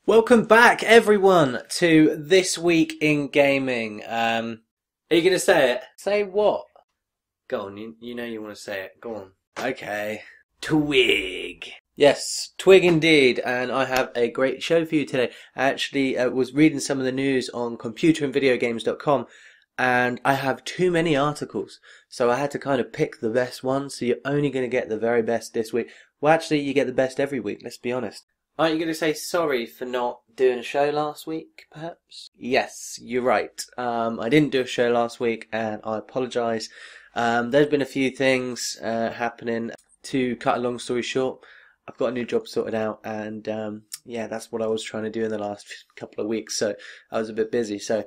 Welcome back, everyone, to This Week in Gaming. Are you going to say it? Say what? Go on, you know you want to say it. Go on. Okay. TWIG. Yes, TWIG indeed, and I have a great show for you today. I actually was reading some of the news on computerandvideogames.com, and I have too many articles, so I had to kind of pick the best ones, so you're only going to get the very best this week. Well, actually, you get the best every week, let's be honest. Aren't you going to say sorry for not doing a show last week, perhaps? Yes, you're right. I didn't do a show last week, and I apologise. There's been a few things happening. To cut a long story short, I've got a new job sorted out, and yeah, that's what I was trying to do in the last couple of weeks, so I was a bit busy, so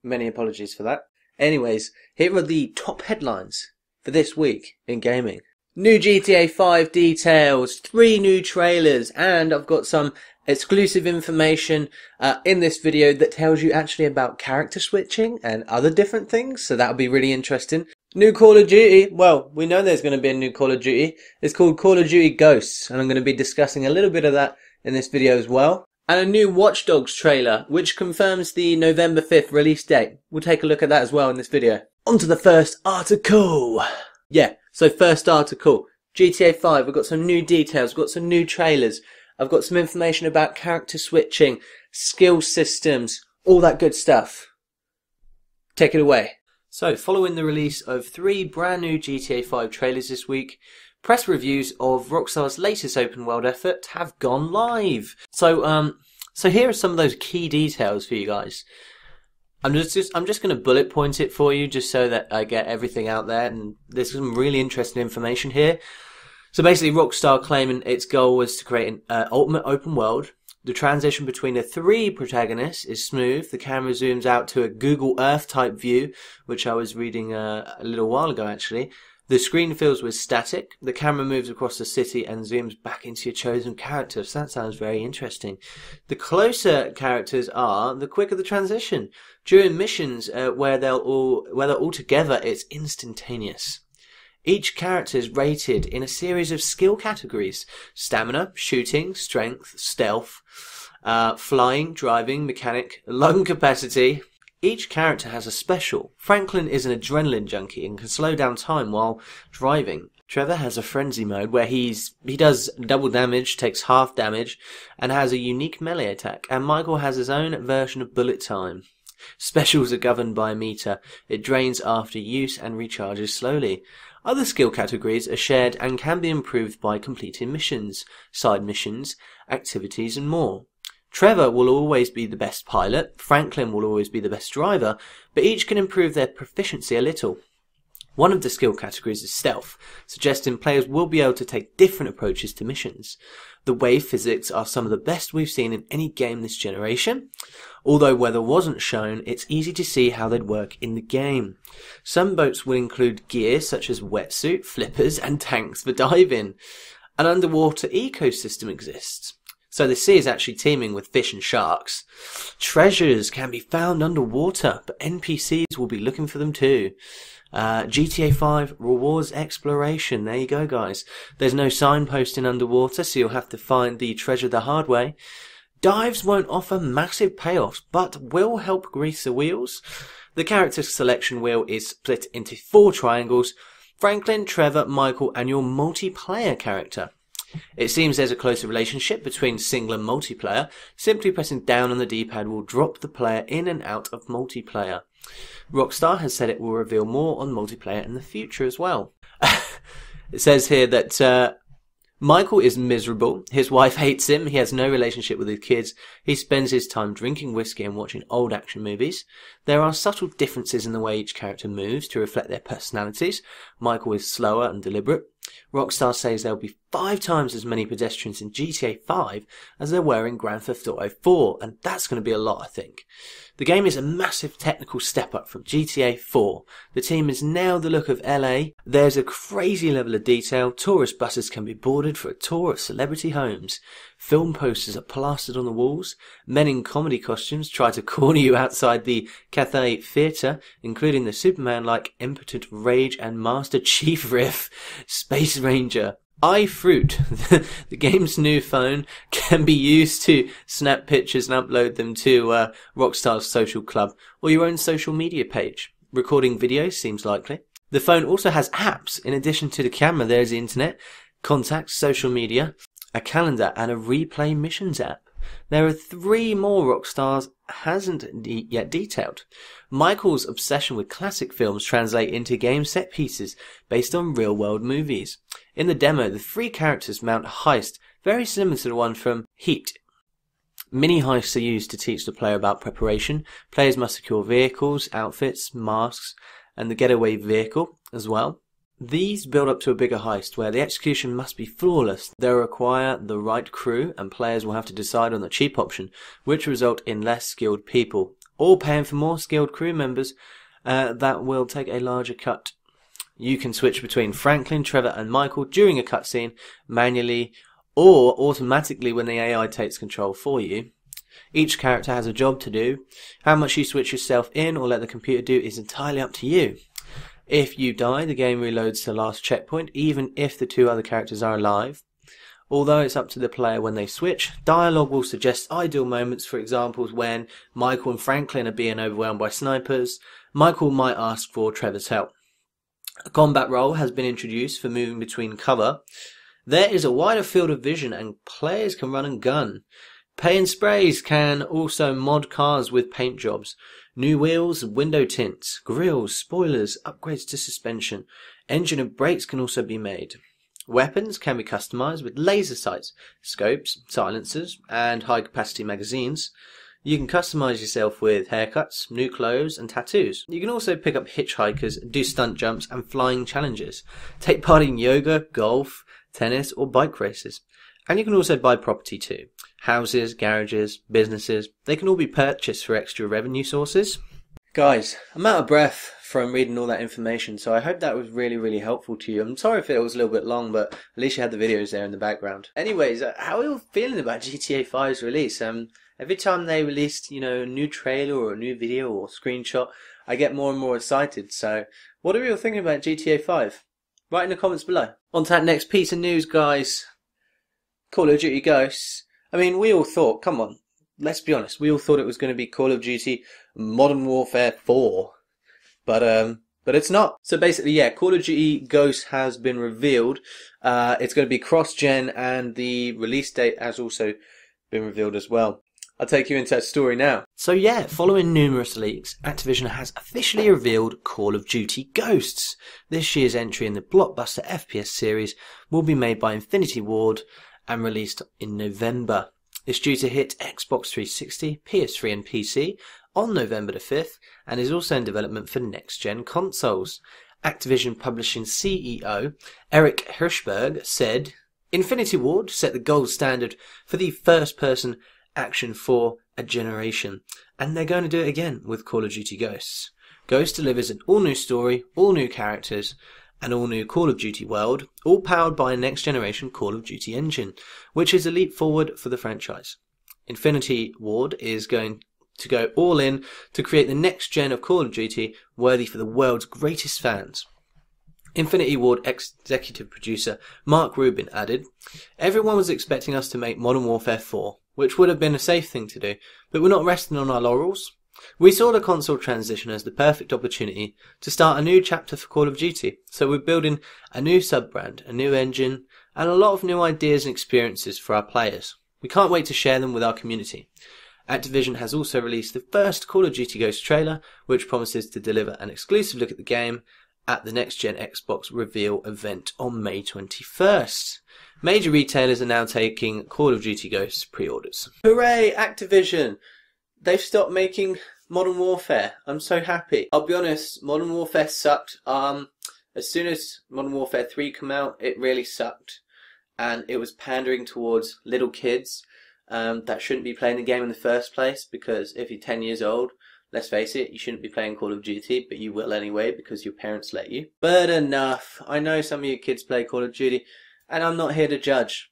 many apologies for that. Anyways, here are the top headlines for this week in gaming. New GTA 5 details, 3 new trailers, and I've got some exclusive information in this video that tells you actually about character switching and other different things, so that'll be really interesting. New Call of Duty, well, we know there's going to be a new Call of Duty. It's called Call of Duty Ghosts, and I'm going to be discussing a little bit of that in this video as well. And a new Watchdogs trailer, which confirms the November 5th release date. We'll take a look at that as well in this video. On to the first article. Yeah, so first article. GTA 5, we've got some new details, we've got some new trailers. I've got some information about character switching, skill systems, all that good stuff. Take it away. So, following the release of 3 brand new GTA 5 trailers this week, press reviews of Rockstar's latest open world effort have gone live. So here are some of those key details for you guys. I'm just going to bullet point it for you just so that I get everything out there, and there's some really interesting information here. So basically, Rockstar claiming its goal was to create an ultimate open world. The transition between the 3 protagonists is smooth. The camera zooms out to a Google Earth type view, which I was reading a little while ago actually. The screen fills with static. The camera moves across the city and zooms back into your chosen character. So that sounds very interesting. The closer characters are, the quicker the transition. During missions where they're all together, it's instantaneous. Each character is rated in a series of skill categories: stamina, shooting, strength, stealth, flying, driving, mechanic, lung capacity. Each character has a special. Franklin is an adrenaline junkie and can slow down time while driving. Trevor has a frenzy mode where he does double damage, takes half damage, and has a unique melee attack. And Michael has his own version of bullet time. Specials are governed by a meter. It drains after use and recharges slowly. Other skill categories are shared and can be improved by completing missions, side missions, activities, and more. Trevor will always be the best pilot, Franklin will always be the best driver, but each can improve their proficiency a little. One of the skill categories is stealth, suggesting players will be able to take different approaches to missions. The wave physics are some of the best we've seen in any game this generation. Although weather wasn't shown, it's easy to see how they'd work in the game. Some boats will include gear such as wetsuit, flippers, and tanks for diving. An underwater ecosystem exists. So the sea is actually teeming with fish and sharks. Treasures can be found underwater, but NPCs will be looking for them too. GTA 5 rewards exploration. There you go, guys. There's no signposting underwater, so you'll have to find the treasure the hard way. Dives won't offer massive payoffs, but will help grease the wheels. The character selection wheel is split into 4 triangles: Franklin, Trevor, Michael, and your multiplayer character. It seems there's a closer relationship between single and multiplayer. Simply pressing down on the D-pad will drop the player in and out of multiplayer. Rockstar has said it will reveal more on multiplayer in the future as well. It says here that Michael is miserable. His wife hates him. He has no relationship with his kids. He spends his time drinking whiskey and watching old action movies. There are subtle differences in the way each character moves to reflect their personalities. Michael is slower and deliberate. Rockstar says there will be 5 times as many pedestrians in GTA 5 as there were in Grand Theft Auto 4, and that's going to be a lot, I think. The game is a massive technical step up from GTA 4. The team has nailed the look of LA. There's a crazy level of detail. Tourist buses can be boarded for a tour of celebrity homes. Film posters are plastered on the walls. Men in comedy costumes try to corner you outside the Cathay Theatre, including the Superman-like impotent rage and Master Chief riff, Space Ranger. iFruit, the game's new phone, can be used to snap pictures and upload them to Rockstar's social club or your own social media page. Recording videos seems likely. The phone also has apps. In addition to the camera, there's the internet, contacts, social media, a calendar, and a replay missions app. There are 3 more Rockstar hasn't yet detailed. Michael's obsession with classic films translate into game set pieces based on real-world movies. In the demo, the 3 characters mount a heist very similar to the one from Heat. Mini heists are used to teach the player about preparation. Players must secure vehicles, outfits, masks, and the getaway vehicle as well. These build up to a bigger heist where the execution must be flawless. They'll require the right crew, and players will have to decide on the cheap option, which will result in less skilled people, or paying for more skilled crew members that will take a larger cut. You can switch between Franklin, Trevor, and Michael during a cutscene, manually or automatically when the AI takes control for you. Each character has a job to do. How much you switch yourself in or let the computer do is entirely up to you. If you die, the game reloads to the last checkpoint, even if the 2 other characters are alive. Although it's up to the player when they switch, dialogue will suggest ideal moments, for example, when Michael and Franklin are being overwhelmed by snipers. Michael might ask for Trevor's help. A combat role has been introduced for moving between cover. There is a wider field of vision and players can run and gun. Pay and Sprays can also mod cars with paint jobs. New wheels, window tints, grills, spoilers, upgrades to suspension. Engine and brakes can also be made. Weapons can be customized with laser sights, scopes, silencers, and high-capacity magazines. You can customize yourself with haircuts, new clothes, and tattoos. You can also pick up hitchhikers, do stunt jumps, and flying challenges. Take part in yoga, golf, tennis, or bike races. And you can also buy property too. Houses, garages, businesses, they can all be purchased for extra revenue sources. Guys, I'm out of breath from reading all that information, so I hope that was really helpful to you. I'm sorry if it was a little bit long, but at least you had the videos there in the background. Anyways, how are you feeling about GTA 5's release? Every time they released, a new trailer or a new video or screenshot, I get more and more excited. So, what are you thinking about GTA 5? Write in the comments below. On to that next piece of news, guys. Call of Duty Ghosts. I mean, we all thought, come on, let's be honest, we all thought it was going to be Call of Duty Modern Warfare 4. But it's not. So basically, yeah, Call of Duty Ghosts has been revealed. It's going to be cross-gen, and the release date has also been revealed as well. I'll take you into that story now. So yeah, following numerous leaks, Activision has officially revealed Call of Duty Ghosts. This year's entry in the blockbuster FPS series will be made by Infinity Ward and released in November. It's due to hit Xbox 360, PS3 and PC on November the 5th, and is also in development for next-gen consoles. Activision Publishing CEO Eric Hirschberg said, Infinity Ward set the gold standard for the first-person action for a generation, and they're going to do it again with Call of Duty Ghosts. Ghosts delivers an all-new story, all-new characters, an all-new Call of Duty world, all powered by a next-generation Call of Duty engine, which is a leap forward for the franchise. Infinity Ward is going to go all in to create the next gen of Call of Duty worthy for the world's greatest fans. Infinity Ward executive producer Mark Rubin added, Everyone was expecting us to make Modern Warfare 4, which would have been a safe thing to do, but we're not resting on our laurels. We saw the console transition as the perfect opportunity to start a new chapter for Call of Duty, so we're building a new sub-brand, a new engine, and a lot of new ideas and experiences for our players. We can't wait to share them with our community. Activision has also released the first Call of Duty Ghosts trailer, which promises to deliver an exclusive look at the game at the next-gen Xbox reveal event on May 21st. Major retailers are now taking Call of Duty Ghosts pre-orders. Hooray, Activision! They've stopped making Modern Warfare. I'm so happy. I'll be honest, Modern Warfare sucked. As soon as Modern Warfare 3 came out, it really sucked. And it was pandering towards little kids that shouldn't be playing the game in the first place, because if you're 10 years old, let's face it, you shouldn't be playing Call of Duty, but you will anyway because your parents let you. But enough. I know some of you kids play Call of Duty, and I'm not here to judge.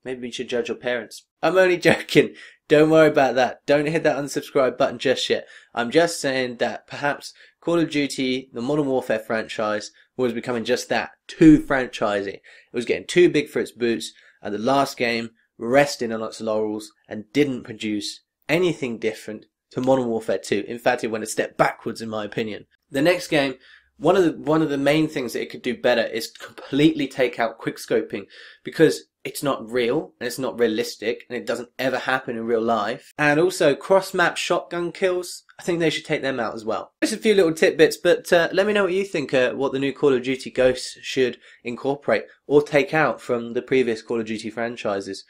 Maybe you should judge your parents. I'm only joking. Don't worry about that. Don't hit that unsubscribe button just yet. I'm just saying that perhaps Call of Duty, the Modern Warfare franchise, was becoming just that, too franchisey. It was getting too big for its boots, and the last game rested on its laurels and didn't produce anything different to Modern Warfare 2. In fact, it went a step backwards in my opinion. The next game, one of the main things that it could do better is completely take out quickscoping, because it's not real and it's not realistic and it doesn't ever happen in real life. And also cross-map shotgun kills, I think they should take them out as well. Just a few little tidbits, but let me know what you think, what the new Call of Duty Ghosts should incorporate or take out from the previous Call of Duty franchises.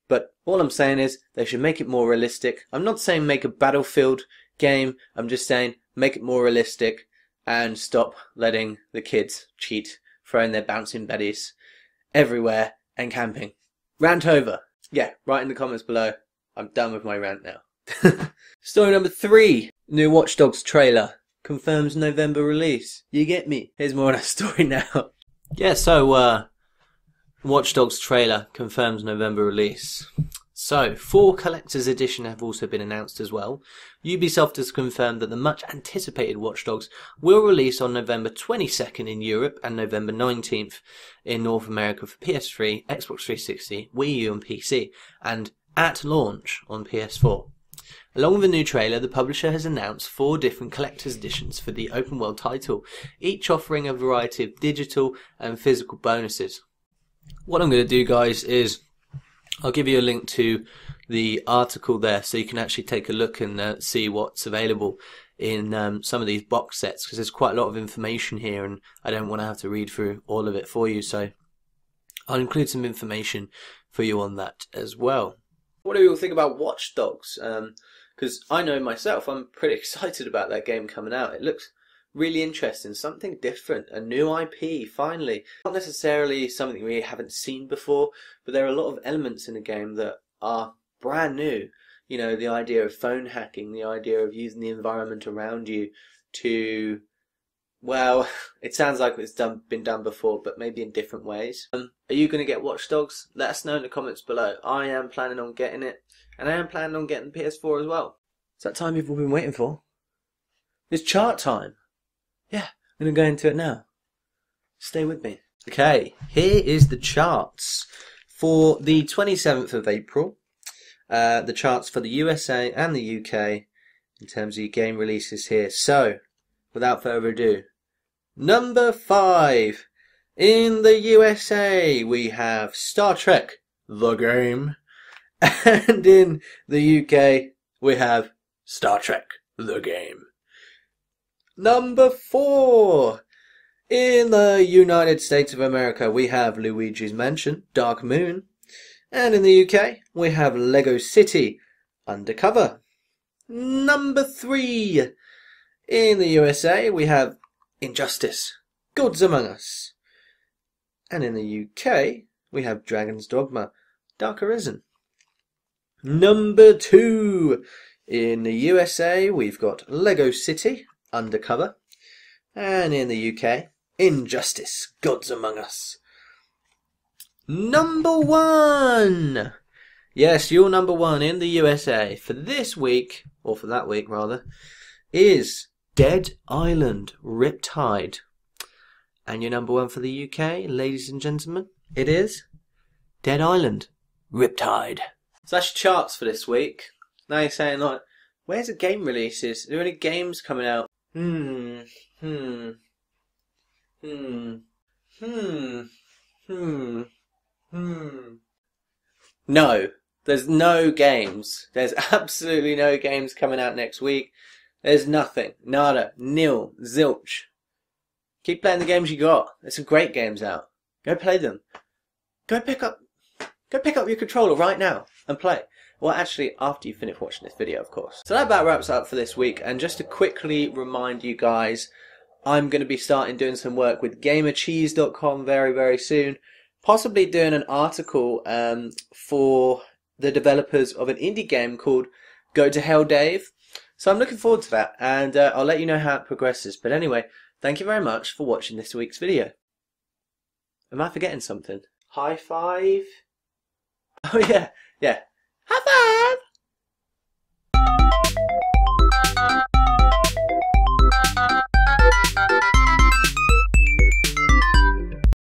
But all I'm saying is they should make it more realistic. I'm not saying make a Battlefield game, I'm just saying make it more realistic and stop letting the kids cheat, throwing their bouncing betties everywhere and camping. Rant over. Yeah, write in the comments below. I'm done with my rant now. Story number 3. New Watch Dogs trailer confirms November release. You get me? Here's more on that story now. Yeah, so Watch Dogs trailer confirms November release. So, 4 collector's edition have also been announced as well. Ubisoft has confirmed that the much anticipated Watch Dogs will release on November 22nd in Europe and November 19th in North America for PS3, Xbox 360, Wii U and PC, and at launch on PS4. Along with the new trailer, the publisher has announced 4 different collector's editions for the open world title, each offering a variety of digital and physical bonuses. What I'm going to do, guys, is I'll give you a link to the article there so you can actually take a look and see what's available in some of these box sets, because there's quite a lot of information here and I don't want to have to read through all of it for you, so I'll include some information for you on that as well. What do you all think about Watch Dogs? Because I know myself, I'm pretty excited about that game coming out. It looks really interesting, something different, a new IP finally. Not necessarily something we haven't seen before, but there are a lot of elements in the game that are brand new. You know, the idea of phone hacking, the idea of using the environment around you to, well, it sounds like it's been done before, but maybe in different ways. Are you going to get Watch Dogs? Let us know in the comments below. I am planning on getting it, and I am planning on getting the PS4 as well. It's that time you've all been waiting for. It's chart time. Yeah, I'm going to go into it now. Stay with me. Okay, here is the charts for the 27th of April. The charts for the USA and the UK in terms of your game releases here. So, without further ado, number 5. In the USA, we have Star Trek, the game. And in the UK, we have Star Trek, the game. Number 4. In the United States of America, we have Luigi's Mansion, Dark Moon. And in the UK, we have Lego City, Undercover. Number 3. In the USA, we have Injustice, Gods Among Us. And in the UK, we have Dragon's Dogma, Dark Arisen. Number 2. In the USA, we've got Lego City, Undercover. And in the UK, Injustice, Gods Among Us. Number 1. Yes, your number 1 in the USA for this week, or for that week rather, is Dead Island Riptide. And your number 1 for the UK, ladies and gentlemen, it is Dead Island Riptide. So that's your charts for this week. Now you're saying, like, where's the game releases? Are there any games coming out? No, there's no games. There's absolutely no games coming out next week. There's nothing. Nada. Nil. Zilch. Keep playing the games you got. There's some great games out. Go play them. Go pick up your controller right now and play. Well, actually, after you finish watching this video, of course. So that about wraps up for this week. And just to quickly remind you guys, I'm going to be starting doing some work with GamerCheese.com very, very soon. Possibly doing an article for the developers of an indie game called Go to Hell Dave. So I'm looking forward to that, and I'll let you know how it progresses. But anyway, thank you very much for watching this week's video. Am I forgetting something? High five? Oh yeah, yeah. High five!